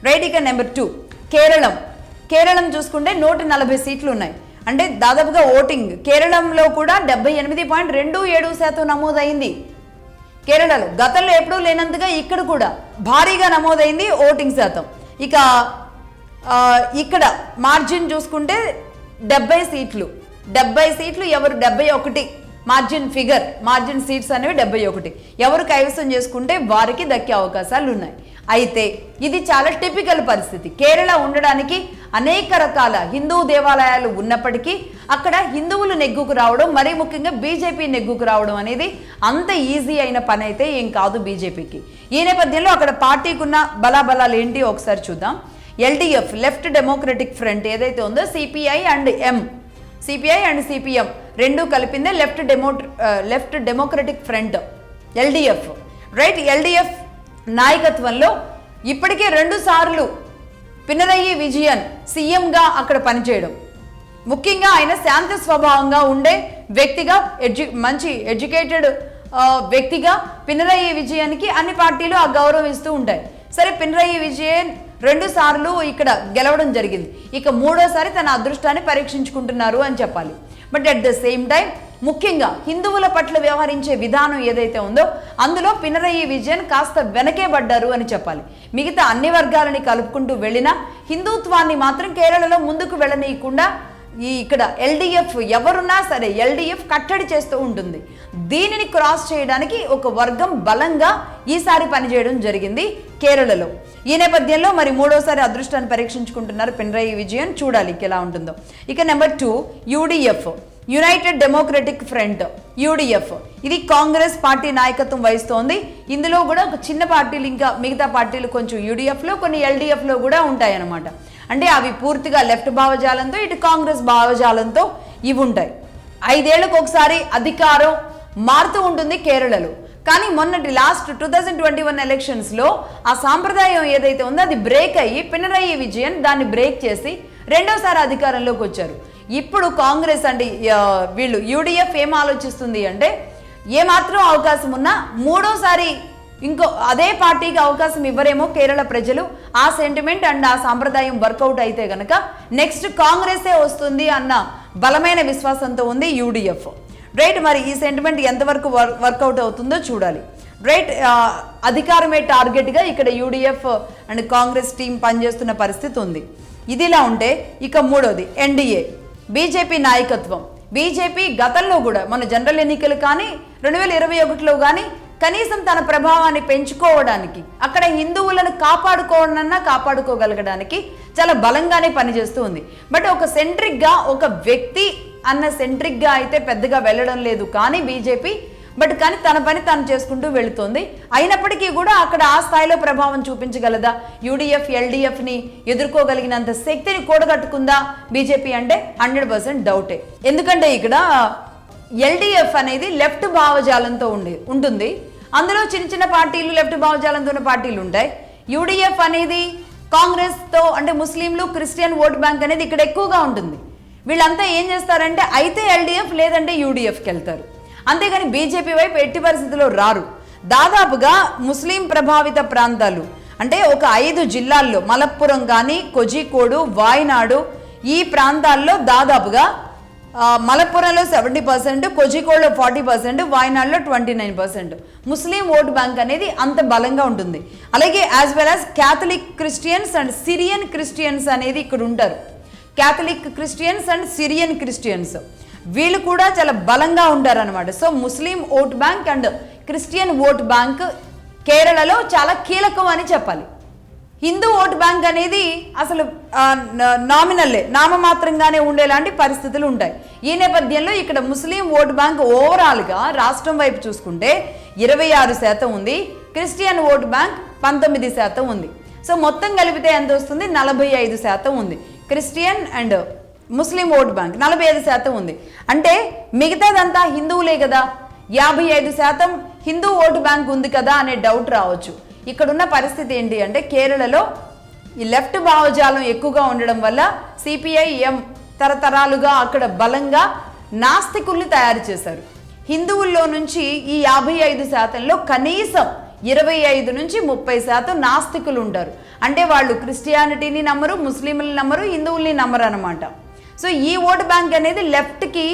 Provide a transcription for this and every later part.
Right. ఇక number 2 Keralam చూసుకుంటే 140 సీట్లు ఉన్నాయి. అంటే దాదాపుగా ఓటింగ్ కేరళంలో కూడా 78.27% నమోదైంది. కేరళలో గతంలో ఎప్పుడూ లేనంతగా ఇక్కడ కూడా భారీగా నమోదైంది ఓటింగ్ శాతం. ఇక ఇక్కడ మార్జిన్ చూసుకుంటే 70 సీట్లు ఎవరు 71 మార్జిన్ సీట్స్ అనేవి 71 ఎవరు కైవసం చేసుకుంటే వారికి దక్కే అవకాశాలు ఉన్నాయి. అయితే ఇది చాలా టిపికల్ పరిస్థితి. కేరళ ఉండడానికి అనేక రకాల హిందూ దేవాలయాలు ఉన్నప్పటికీ అక్కడ హిందువులు నెగ్గుకు రావడం, మరీ ముఖ్యంగా బీజేపీ నెగ్గుకు రావడం అనేది అంత ఈజీ అయిన పని అయితే ఏం కాదు బీజేపీకి. ఈ నేపథ్యంలో అక్కడ పార్టీకి ఉన్న బలాబలాలు ఏంటి ఒకసారి చూద్దాం. ఎల్డీఎఫ్ లెఫ్ట్ డెమోక్రటిక్ ఫ్రంట్ ఏదైతే ఉందో సిపిఐ అండ్ సిపిఎం రెండు కలిపిందే left democratic front LDF. Right. LDF నాయకత్వంలో ఇప్పటికే 2 సార్లు పినరయి విజయన్ సీఎంగా అక్కడ పనిచేయడం, ముఖ్యంగా ఆయన శాంత స్వభావంగా ఉండే వ్యక్తిగా మంచి ఎడ్యుకేటెడ్ వ్యక్తిగా పినరయి విజయన్కి అన్ని పార్టీలు ఆ గౌరవం ఇస్తూ ఉంటాయి. సరే, పినరయి విజయన్ 2 సార్లు ఇక్కడ గెలవడం జరిగింది. ఇక 3వసారి తన అదృష్టాన్ని పరీక్షించుకుంటున్నారు అని చెప్పాలి. But at the same time ముఖ్యంగా హిందువుల పట్ల వ్యవహరించే విధానం ఏదైతే ఉందో అందులో పినరయి విజయన్ కాస్త వెనకే పడ్డారు అని చెప్పాలి. మిగతా అన్ని వర్గాలని కలుపుకుంటూ వెళ్ళినా హిందుత్వాన్ని మాత్రం కేరళలో ముందుకు వెళ్ళనీయకుండా ఇక్కడ ఎల్డీఎఫ్ ఎవరున్నా సరే ఎల్డీఎఫ్ కట్టడి చేస్తూ ఉంటుంది. దీనిని క్రాస్ చేయడానికి ఒక వర్గం బలంగా ఈసారి పనిచేయడం జరిగింది కేరళలో. ఈ నేపథ్యంలో మరి 3వసారి అదృష్టాన్ని పరీక్షించుకుంటున్నారు పినరయి విజయన్. చూడాలి ఎలా ఉంటుందో. ఇక number 2 UDF United democratic front UDF. ఇది కాంగ్రెస్ పార్టీ నాయకత్వం వహిస్తోంది. ఇందులో కూడా ఒక చిన్న పార్టీలు, ఇంకా మిగతా పార్టీలు కొంచెం యూడీఎఫ్లో కొన్ని ఎల్డీఎఫ్లో కూడా ఉంటాయన్నమాట. అంటే అవి పూర్తిగా లెఫ్ట్ భావజాలంతో, ఇటు కాంగ్రెస్ భావజాలంతో ఇవి ఉంటాయి. 5 ఏళ్లకు ఒకసారి అధికారం మారుతూ ఉంటుంది కేరళలో. కానీ మొన్నటి లాస్ట్ 2021 ఎలక్షన్స్లో ఆ సాంప్రదాయం ఏదైతే ఉందో అది బ్రేక్ అయ్యి పినరయి విజయన్ దాన్ని బ్రేక్ చేసి 2వసారి అధికారంలోకి వచ్చారు. ఇప్పుడు కాంగ్రెస్ అంటే వీళ్ళు యూడీఎఫ్ ఏం ఆలోచిస్తుంది అంటే ఏమాత్రం అవకాశం ఉన్నా 3వసారి ఇంకో అదే పార్టీకి అవకాశం ఇవ్వరేమో కేరళ ప్రజలు. ఆ సెంటిమెంట్ అండ్ ఆ సాంప్రదాయం వర్కౌట్ అయితే గనక నెక్స్ట్ కాంగ్రెసే వస్తుంది అన్న బలమైన విశ్వాసంతో ఉంది యూడీఎఫ్. రైట్. మరి ఈ సెంటిమెంట్ ఎంతవరకు వర్కౌట్ అవుతుందో చూడాలి. రైట్. అధికారమే టార్గెట్గా ఇక్కడ యూడీఎఫ్ అండ్ కాంగ్రెస్ టీం పనిచేస్తున్న పరిస్థితి ఉంది. ఇదిలా ఉంటే ఇక 3వది ఎన్డీఏ బీజేపీ నాయకత్వం. బీజేపీ గతంలో కూడా మన జనరల్ ఎన్నికలు కానీ 2021లో కానీ కనీసం తన ప్రభావాన్ని పెంచుకోవడానికి అక్కడ హిందువులను కాపాడుకోగలగడానికి చాలా బలంగానే పనిచేస్తూ ఉంది. బట్ ఒక సెంట్రిక్గా ఒక వ్యక్తి అన్న సెంట్రిక్గా అయితే పెద్దగా వెళ్ళడం లేదు కానీ బీజేపీ. బట్ కానీ తన పని తాను చేసుకుంటూ వెళుతోంది. అయినప్పటికీ కూడా అక్కడ ఆ స్థాయిలో ప్రభావం చూపించగలదా? యూడీఎఫ్ ఎల్డీఎఫ్ని ఎదుర్కోగలిగినంత శక్తిని కూడగట్టుకుందా బీజేపీ అంటే 100% డౌటే. ఎందుకంటే ఇక్కడ ఎల్డీఎఫ్ అనేది లెఫ్ట్ భావజాలంతో ఉంటుంది. అందులో చిన్న పార్టీలు లెఫ్ట్ భావజాలంతో ఉన్న పార్టీలు ఉంటాయి. యూడీఎఫ్ అనేది కాంగ్రెస్తో అంటే ముస్లింలు క్రిస్టియన్ ఓట్ బ్యాంక్ అనేది ఇక్కడ ఎక్కువగా ఉంటుంది. వీళ్ళంతా ఏం చేస్తారంటే అయితే ఎల్డీఎఫ్ లేదంటే యూడీఎఫ్కి వెళ్తారు. అంతేగాని బీజేపీ వైపు ఎట్టి పరిస్థితుల్లో రారు. దాదాపుగా ముస్లిం ప్రభావిత ప్రాంతాలు అంటే ఒక 5 జిల్లాల్లో మలప్పురం కానీ కోజికోడు వాయనాడు ఈ ప్రాంతాల్లో దాదాపుగా మలప్పురంలో 70%, కోజికోడ్లో 40%, వాయనాడులో 29% ముస్లిం ఓట్ బ్యాంక్ అనేది అంత బలంగా ఉంటుంది. అలాగే as well as Catholic Christians and Syrian Christians అనేది ఇక్కడ ఉంటారు. Catholic Christians and Syrian Christians వీళ్ళు కూడా చాలా బలంగా ఉంటారు అనమాట. So Muslim vote bank and Christian vote bank కేరళలో చాలా కీలకం అని చెప్పాలి. హిందూ ఓట్ బ్యాంక్ అనేది అసలు నామినల్లే నామమాత్రంగానే ఉండేలాంటి పరిస్థితులు ఉంటాయి. ఈ నేపథ్యంలో ఇక్కడ ముస్లిం ఓట్ బ్యాంక్ ఓవరాల్గా రాష్ట్రం వైపు చూసుకుంటే 26% ఉంది. క్రిస్టియన్ ఓట్ బ్యాంక్ 19% ఉంది. సో మొత్తం కలిపితే ఎంత వస్తుంది? 45% ఉంది. Christian and Muslim vote bank 45% ఉంది. అంటే మిగతాదంతా హిందువులే కదా, 55% హిందూ ఓటు బ్యాంక్ ఉంది కదా అనే డౌట్ రావచ్చు. ఇక్కడున్న పరిస్థితి ఏంటి అంటే కేరళలో ఈ లెఫ్ట్ భావజాలం ఎక్కువగా ఉండడం వల్ల సిపిఐఎం తరతరాలుగా అక్కడ బలంగా నాస్తికుల్ని తయారు చేశారు. హిందువుల్లో నుంచి ఈ 55%లో కనీసం 25 నుంచి 30% నాస్తికులు ఉంటారు. అంటే వాళ్ళు క్రిస్టియానిటీని నమ్మరు, ముస్లింలని నమ్మరు, హిందువుల్ని నమ్మరు అనమాట. సో ఈ ఓటు బ్యాంక్ అనేది లెఫ్ట్కి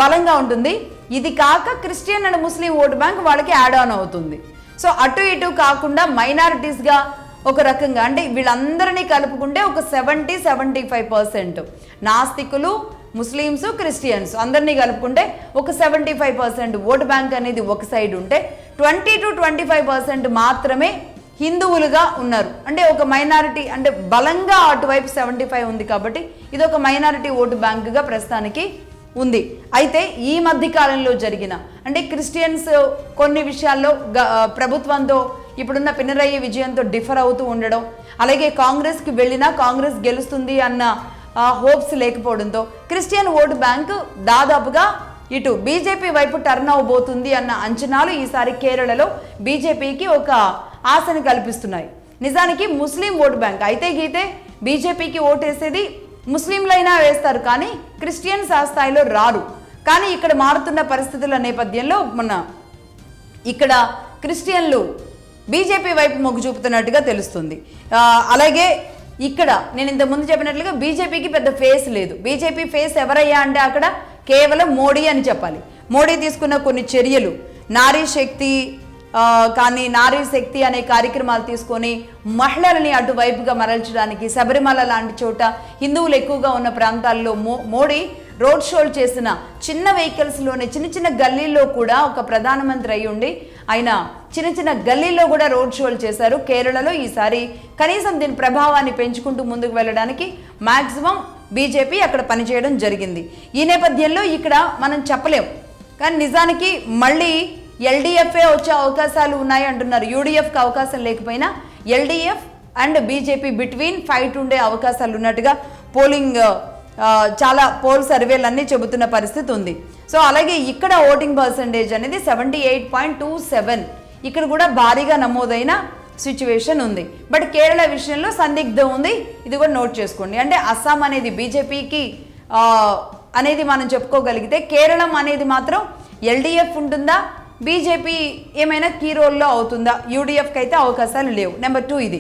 బలంగా ఉంటుంది. ఇది కాక Christian and Muslim vote bank వాళ్ళకి యాడ్ ఆన్ అవుతుంది. సో అటు ఇటు కాకుండా మైనారిటీస్గా ఒక రకంగా అంటే వీళ్ళందరినీ కలుపుకుంటే ఒక 70-75% నాస్తికులు, ముస్లిమ్స్, క్రిస్టియన్స్ అందరినీ కలుపుకుంటే ఒక 75% ఓటు బ్యాంక్ అనేది ఒక సైడ్ ఉంటే 20-25% మాత్రమే హిందువులుగా ఉన్నారు. అంటే ఒక మైనారిటీ అంటే బలంగా అటువైపు 75 ఉంది కాబట్టి ఇది ఒక మైనారిటీ ఓటు బ్యాంకుగా ప్రస్తుతానికి ఉంది. అయితే ఈ మధ్య కాలంలో జరిగిన అంటే క్రిస్టియన్స్ కొన్ని విషయాల్లో ప్రభుత్వంతో ఇప్పుడున్న పినరయ్య విజయంతో డిఫర్ అవుతూ ఉండడం, అలాగే కాంగ్రెస్కి వెళ్ళినా కాంగ్రెస్ గెలుస్తుంది అన్న హోప్స్ లేకపోవడంతో క్రిస్టియన్ ఓటు బ్యాంకు దాదాపుగా ఇటు బీజేపీ వైపు టర్న్ అవబోతుంది అన్న అంచనాలు ఈసారి కేరళలో బీజేపీకి ఒక ఆశని కల్పిస్తున్నాయి. నిజానికి ముస్లిం ఓటు బ్యాంక్ అయితే గీతే బీజేపీకి ఓటేసేది ముస్లింలైనా వేస్తారు, కానీ క్రిస్టియన్స్ ఆ స్థాయిలో రారు. కానీ ఇక్కడ మారుతున్న పరిస్థితుల నేపథ్యంలో ఇక్కడ క్రిస్టియన్లు బీజేపీ వైపు మొగ్గు చూపుతున్నట్టుగా తెలుస్తుంది. అలాగే ఇక్కడ నేను ఇంతకుముందు చెప్పినట్లుగా బీజేపీకి పెద్ద ఫేస్ లేదు. బీజేపీ ఫేస్ ఎవరయ్యా అంటే అక్కడ కేవలం మోడీ అని చెప్పాలి. మోడీ తీసుకున్న కొన్ని చర్యలు, నారీ శక్తి కానీ నారీ శక్తి అనే కార్యక్రమాలు తీసుకొని మహిళలని అటువైపుగా మరల్చడానికి శబరిమల లాంటి చోట హిందువులు ఎక్కువగా ఉన్న ప్రాంతాల్లో మోడీ రోడ్ షోలు చేసిన చిన్న వెహికల్స్లోనే చిన్న చిన్న గల్లీల్లో కూడా ఒక ప్రధానమంత్రి అయి ఉండి ఆయన చిన్న చిన్న గల్లీల్లో కూడా రోడ్ షోలు చేశారు కేరళలో. ఈసారి కనీసం దీని ప్రభావాన్ని పెంచుకుంటూ ముందుకు వెళ్ళడానికి మ్యాక్సిమం బీజేపీ అక్కడ పనిచేయడం జరిగింది. ఈ నేపథ్యంలో ఇక్కడ మనం చెప్పలేం, కానీ నిజానికి మళ్ళీ ఎల్డీఎఫ్ఏ వచ్చే అవకాశాలు ఉన్నాయి అంటున్నారు. యూడీఎఫ్కి అవకాశం లేకపోయినా LDF and BJP between fight ఉండే అవకాశాలు ఉన్నట్టుగా పోలింగ్ చాలా పోల్ సర్వేలు అన్నీ చెబుతున్న పరిస్థితి ఉంది. సో అలాగే ఇక్కడ ఓటింగ్ పర్సంటేజ్ అనేది 78.27 ఇక్కడ కూడా భారీగా నమోదైన సిచ్యువేషన్ ఉంది. బట్ కేరళ విషయంలో సందిగ్ధం ఉంది, ఇది కూడా నోట్ చేసుకోండి. అంటే అస్సాం అనేది బీజేపీకి అనేది మనం చెప్పుకోగలిగితే కేరళం అనేది మాత్రం ఎల్డీఎఫ్ ఉంటుందా, బీజేపీ ఏమైనా కీ రోల్లో అవుతుందా, యూడీఎఫ్కి అయితే అవకాశాలు లేవు. నెంబర్ 2 ఇది.